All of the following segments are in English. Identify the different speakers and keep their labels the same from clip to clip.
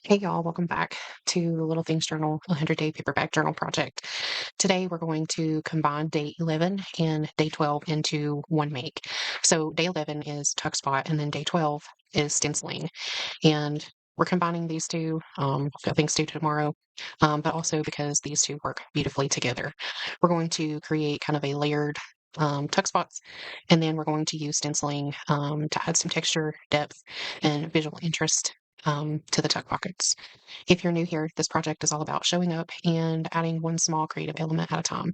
Speaker 1: Hey y'all, welcome back to the Little Things Journal 100-day paperback journal project. Today we're going to combine day 11 and day 12 into one make. So day 11 is tuck spot and then day 12 is stenciling. And we're combining these two, got things due tomorrow, but also because these two work beautifully together. We're going to create kind of a layered tuck spots, and then we're going to use stenciling to add some texture, depth, and visual interest to the tuck pockets. If you're new here, this project is all about showing up and adding one small creative element at a time.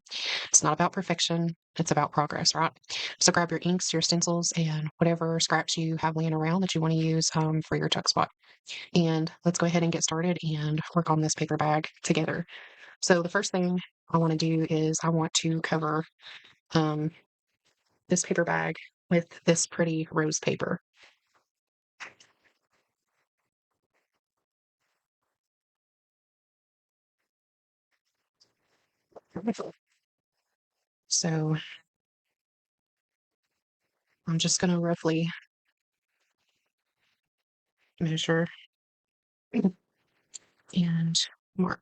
Speaker 1: It's not about perfection, it's about progress, right? So grab your inks, your stencils, and whatever scraps you have laying around that you want to use for your tuck spot. And let's go ahead and get started and work on this paper bag together. So the first thing I want to do is I want to cover um, this paper bag with this pretty rose paper. So I'm just going to roughly measure and mark.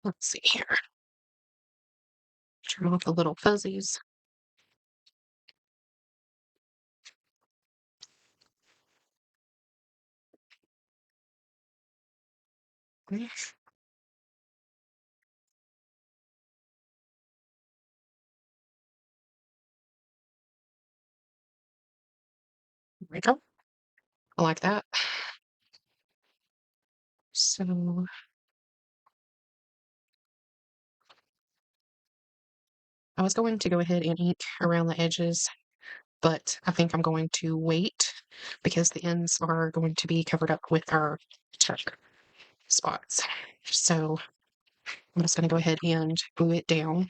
Speaker 1: Let's see here. Turn off the little fuzzies. There we go. I like that. So I was going to go ahead and ink around the edges, but I think I'm going to wait because the ends are going to be covered up with our tuck spots. So I'm just going to go ahead and glue it down.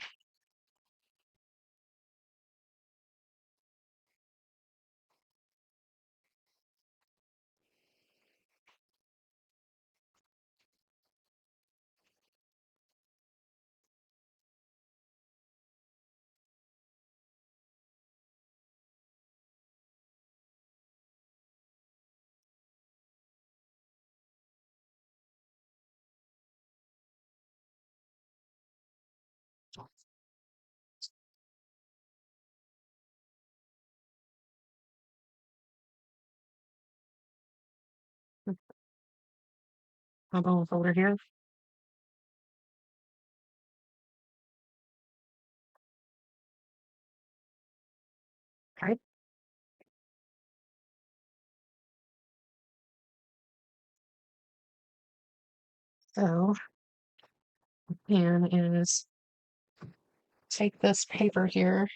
Speaker 1: My bone folder here. Okay. So the plan is take this paper here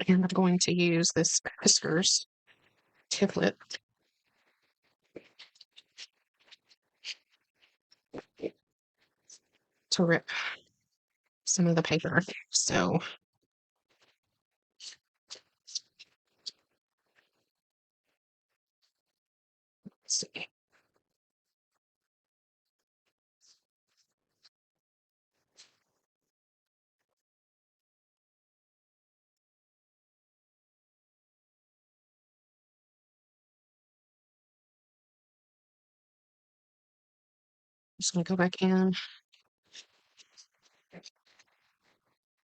Speaker 1: and I'm going to use this whiskers template to rip some of the paper. So let's see. Just going to go back in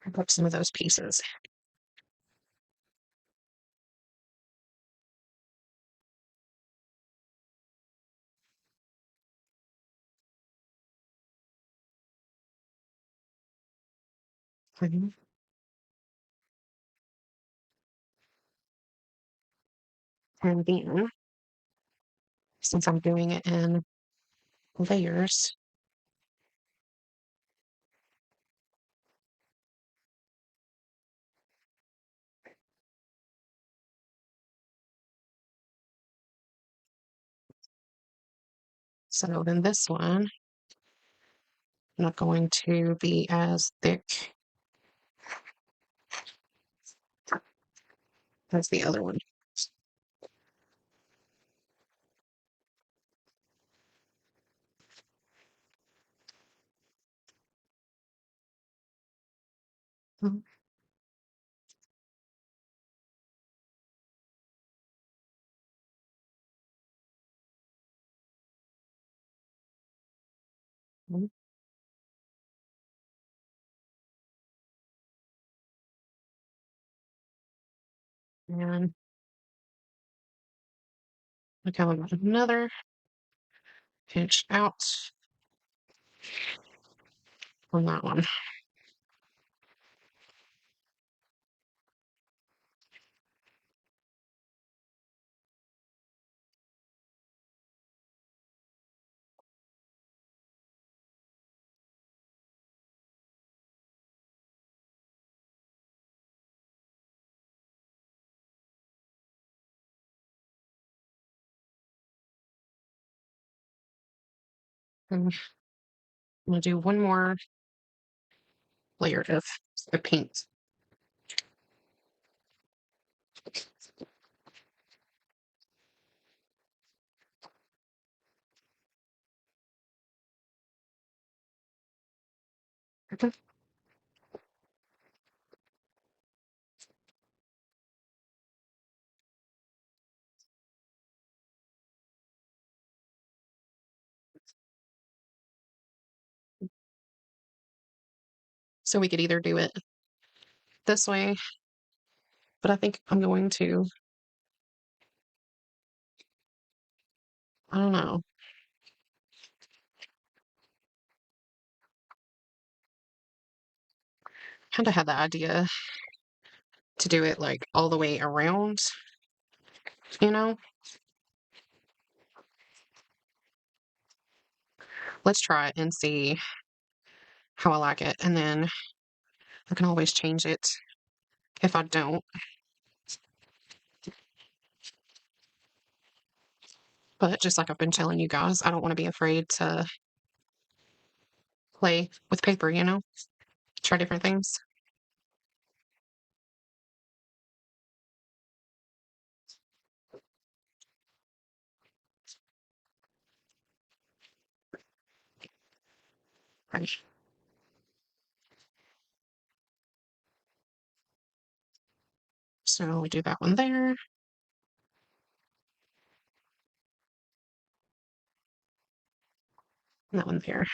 Speaker 1: and put some of those pieces. Mhm. And then, since I'm doing it in layers, So then this one, not going to be as thick as the other one. Mhm. And look how about another pinch out on that one. And I'm gonna do one more layer of the pink. Okay. So we could either do it this way, but I think I'm going to, I don't know, kind of had the idea to do it like all the way around, you know? Let's try it and see how I like it. And then I can always change it if I don't. But just like I've been telling you guys, I don't want to be afraid to play with paper, you know? Try different things. Right. So we do that one there, and that one there.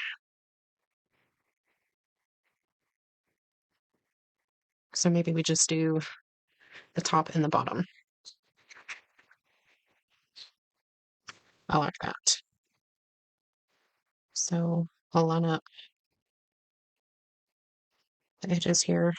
Speaker 1: So maybe we just do the top and the bottom. I like that. So I'll line up the edges here.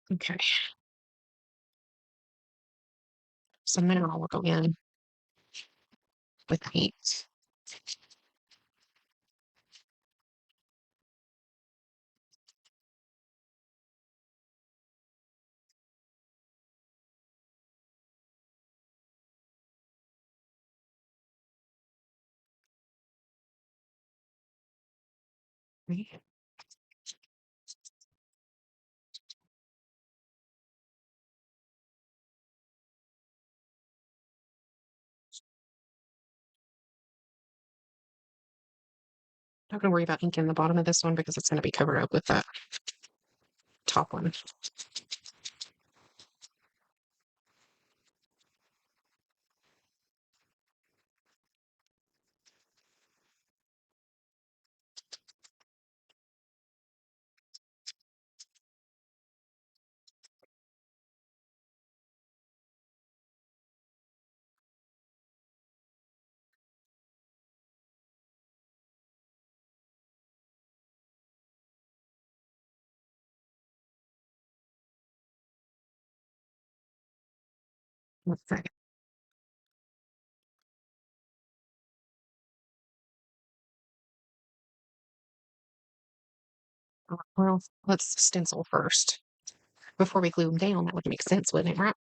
Speaker 1: Okay. So now we'll go in with paint. Right. Not gonna worry about inking the bottom of this one because it's gonna be covered up with that top one. Okay. Well, let's stencil first before we glue them down. That would make sense, wouldn't it? Right?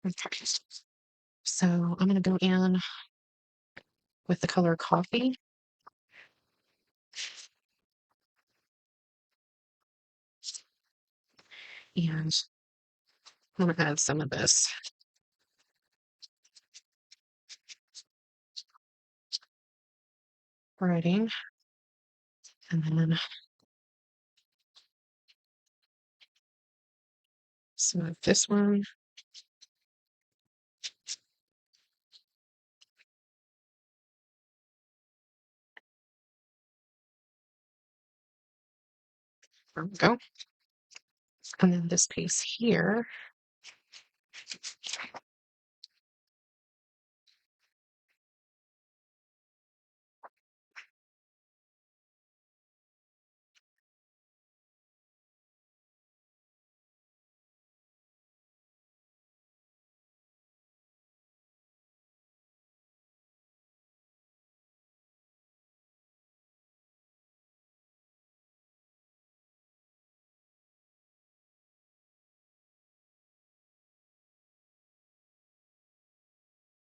Speaker 1: Okay. So I'm going to go in with the color coffee, and I'm going to add some of this writing, and then some of this one. There we go. And then this piece here.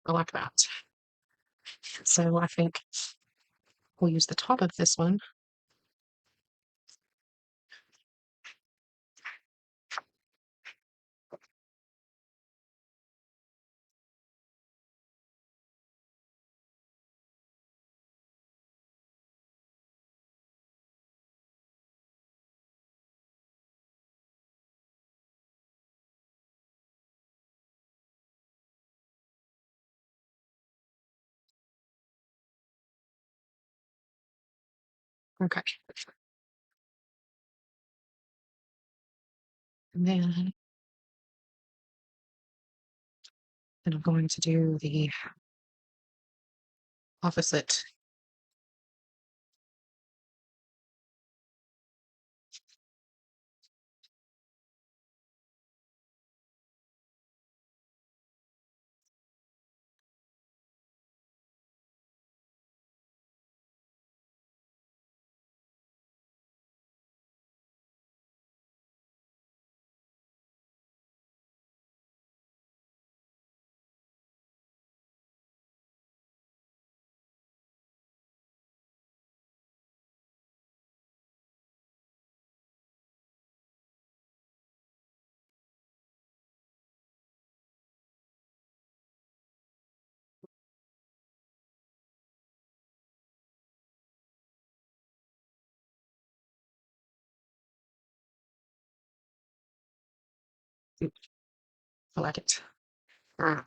Speaker 1: I like that. So I think we'll use the top of this one. Okay. And then I'm going to do the opposite. I like it. Ah,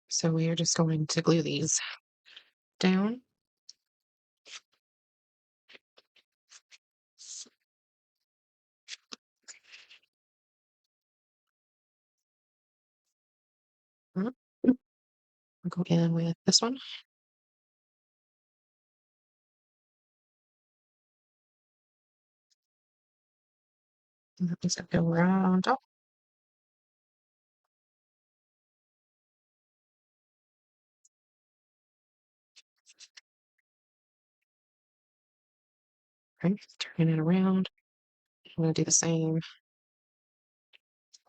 Speaker 1: so we are just going to glue these down. Mhm. I'll go in with this one. And that one's going to go right on top. Okay, turning it around. I'm going to do the same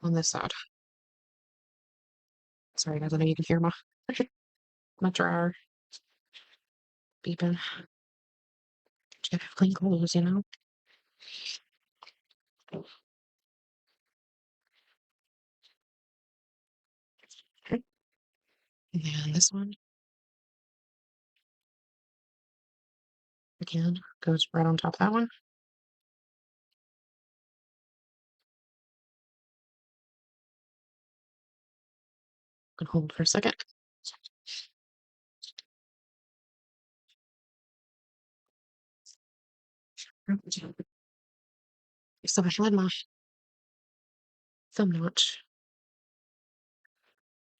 Speaker 1: on this side. Sorry, guys, I know you can hear my dryer beeping. You have clean clothes, you know? Okay. And then this one, again, goes right on top of that one. Can hold for a second. So I had my thumb notch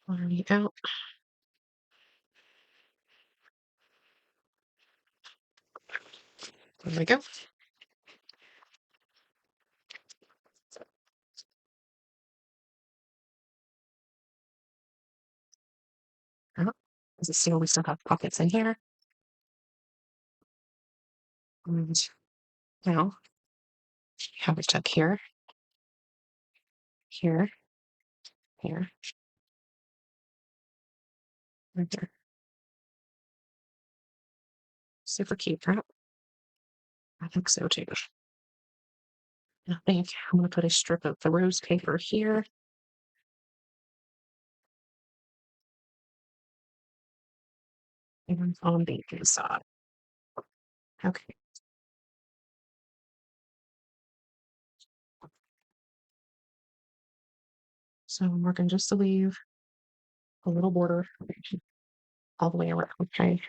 Speaker 1: already out. There we go. As you see, we still have pockets in here. And now have a tuck here, here, here, right there. Super cute, right? I think so too. I think I'm going to put a strip of the rose paper here. And on the inside. Okay. So I'm working just to leave a little border all the way around. Okay.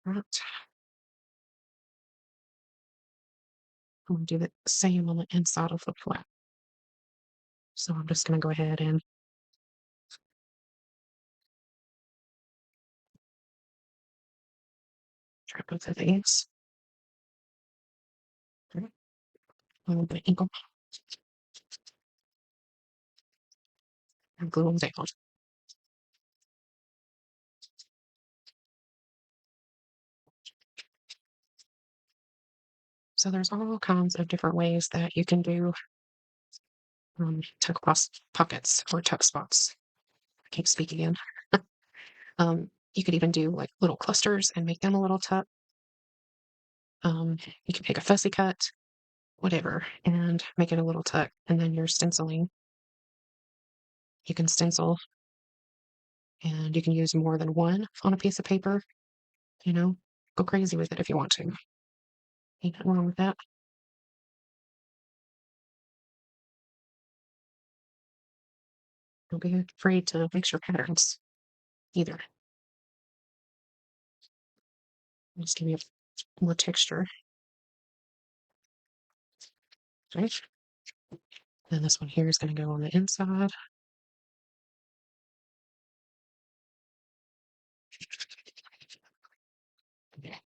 Speaker 1: Right. I'm going to do the same on the inside of the flap. So I'm just going to go ahead and try both of these. Okay. A little bit of ink and glue them down. So there's all kinds of different ways that you can do pockets or tuck spots. I can't speak again. You could even do like little clusters and make them a little tuck. You can pick a fussy cut, whatever, and make it a little tuck. And then you're stenciling. You can stencil and you can use more than one on a piece of paper. You know, go crazy with it if you want to. Ain't nothing wrong with that. Don't be afraid to mix your patterns either. Just give you more texture. Right? Then this one here is going to go on the inside. Okay.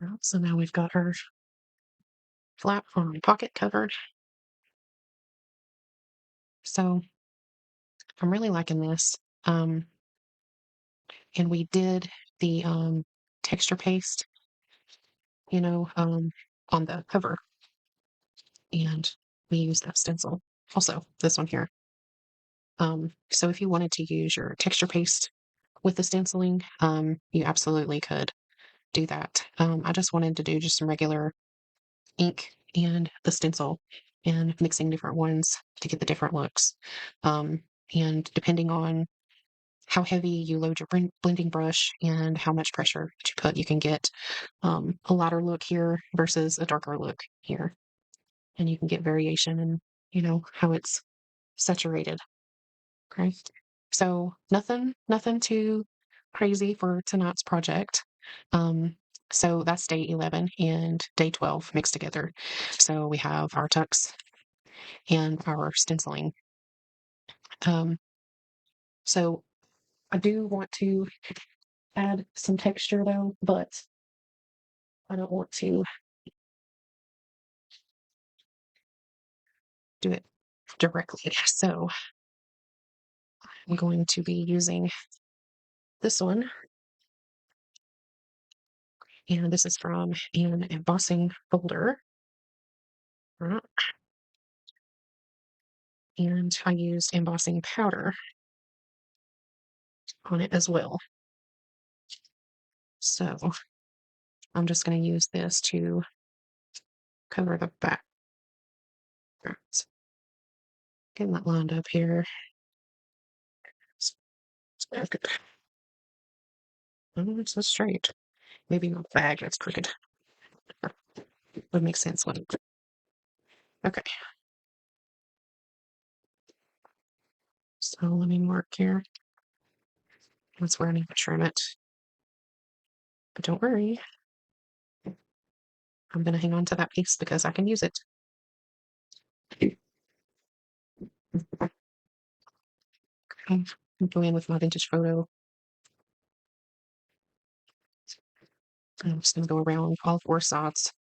Speaker 1: Well, so now we've got our flap on pocket covered. So I'm really liking this. And we did the texture paste, on the cover. And we used that stencil. Also, this one here. So if you wanted to use your texture paste with the stenciling, you absolutely could do that. I just wanted to do just some regular ink and the stencil and mixing different ones to get the different looks. And depending on how heavy you load your blending brush and how much pressure that you put, you can get a lighter look here versus a darker look here. And you can get variation in, how it's saturated. Okay. So nothing too crazy for tonight's project. So that's day 11 and day 12 mixed together. So we have our tucks and our stenciling. Um, so I do want to add some texture though, but I don't want to do it directly. So I'm going to be using this one. And this is from an embossing folder. Right? And I used embossing powder on it as well. So I'm just going to use this to cover the back. Right. Getting that lined up here. Oh, it's so straight. Maybe not the bag that's crooked. Would make sense, wouldn't it? Okay. So let me mark here. That's where I need to trim it. But don't worry. I'm going to hang on to that piece because I can use it. Okay. Go in with my vintage photo. I'm just going to go around all four sides.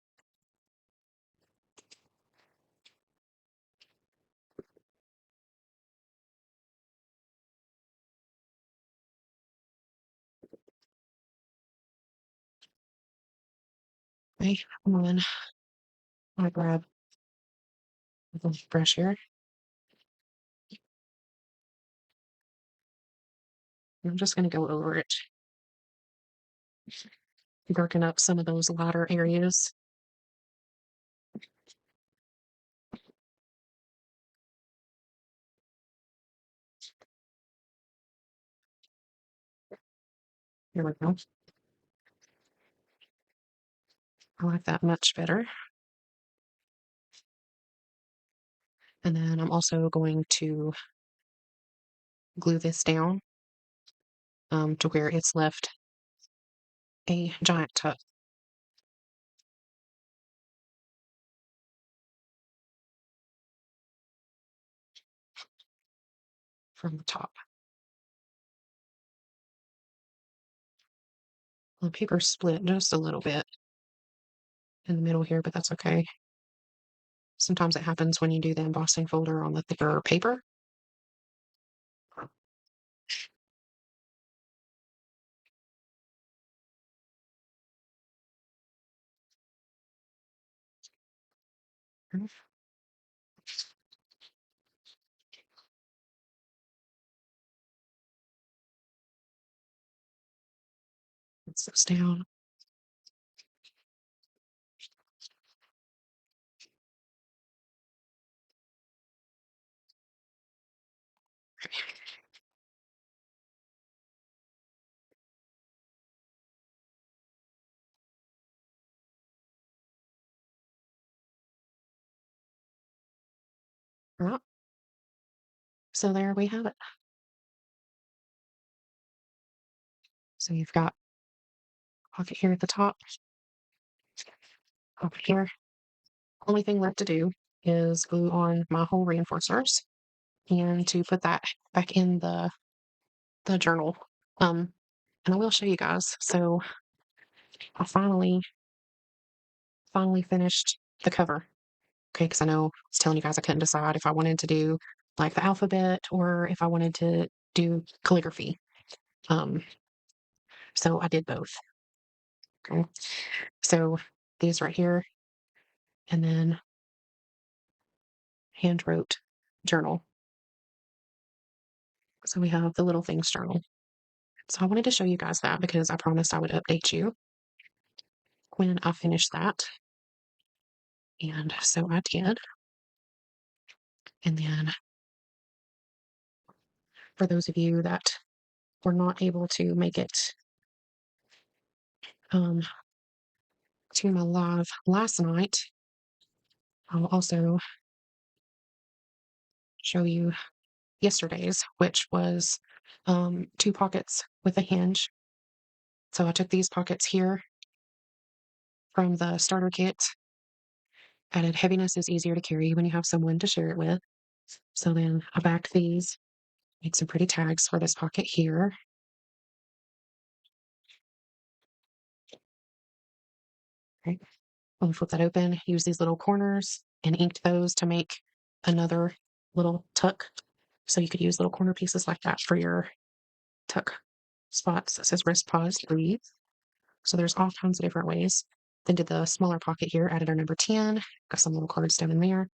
Speaker 1: Okay, and then I grab the brush here. I'm just going to go over it, darken up some of those lighter areas. Here we go. I like that much better. And then I'm also going to glue this down to where it's left a giant tuck from the top. The paper split just a little bit in the middle here, but that's okay. Sometimes it happens when you do the embossing folder on the thicker paper. Put this down. Right. So there we have it. So you've got a pocket here at the top, pocket here. Only thing left to do is glue on my hole reinforcers and to put that back in the journal. And I will show you guys. So I finally finished the cover. Okay, because I know I was telling you guys I couldn't decide if I wanted to do like the alphabet or if I wanted to do calligraphy. Um, so I did both. Okay. So these right here, and then hand wrote journal. So we have the little things journal. So I wanted to show you guys that because I promised I would update you when I finished that. And so I did. And then for those of you that were not able to make it um, to my live last night, I'll also show you yesterday's, which was two pockets with a hinge. So I took these pockets here from the starter kit. Added heaviness is easier to carry when you have someone to share it with. So then I backed these, make some pretty tags for this pocket here. Okay. I'll flip that open, use these little corners and inked those to make another little tuck. So you could use little corner pieces like that for your tuck spots. It says wrist pause, breathe. So there's all kinds of different ways. Then did the smaller pocket here, added our number 10, got some little cards down in there,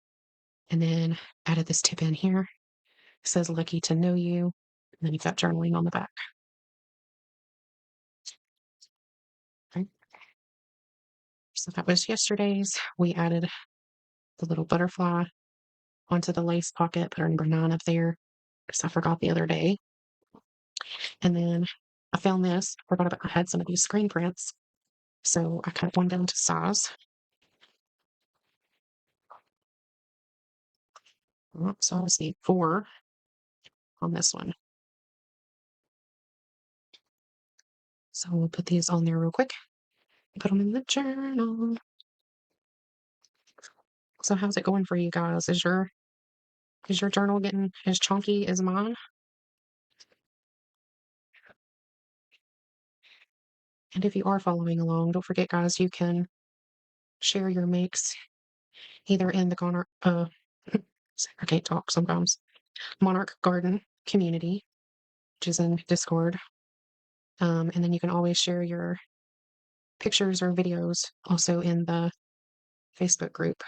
Speaker 1: and then added this tip in here. It says lucky to know you. And then you've got journaling on the back. Okay. So that was yesterday's. We added the little butterfly onto the lace pocket, put our number 9 up there because I forgot the other day. And then I found this, forgot about I had some of these screen prints, so I cut one down to size. So I just need 4 on this one. So we'll put these on there real quick. Put them in the journal. So how's it going for you guys? Is your journal getting as chunky as mine? And if you are following along, don't forget, guys, you can share your makes either in the I can't talk sometimes. Monarch Garden community, which is in Discord. And then you can always share your pictures or videos also in the Facebook group,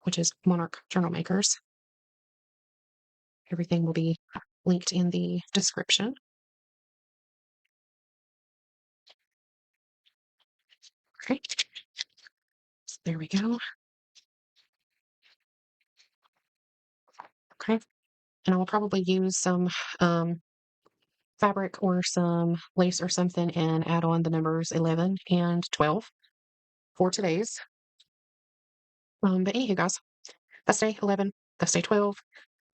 Speaker 1: which is Monarch Journal Makers. Everything will be linked in the description. Okay. So there we go. Okay. And I will probably use some fabric or some lace or something and add on the numbers 11 and 12 for today's. But anywho, guys, that's day 11, that's day 12.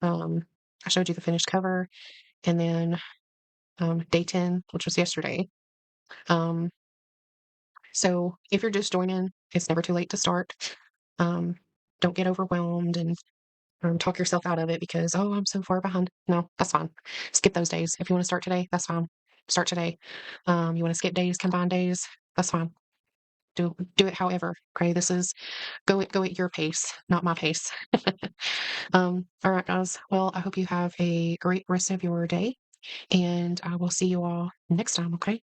Speaker 1: I showed you the finished cover, and then day 10, which was yesterday. Um, so if you're just joining, it's never too late to start. Don't get overwhelmed and talk yourself out of it because, oh, I'm so far behind. No, that's fine. Skip those days. If you want to start today, that's fine. Start today. You want to skip days, combine days, that's fine. Do it however. Okay, this is go at your pace, not my pace. All right, guys. Well, I hope you have a great rest of your day, and I will see you all next time. Okay.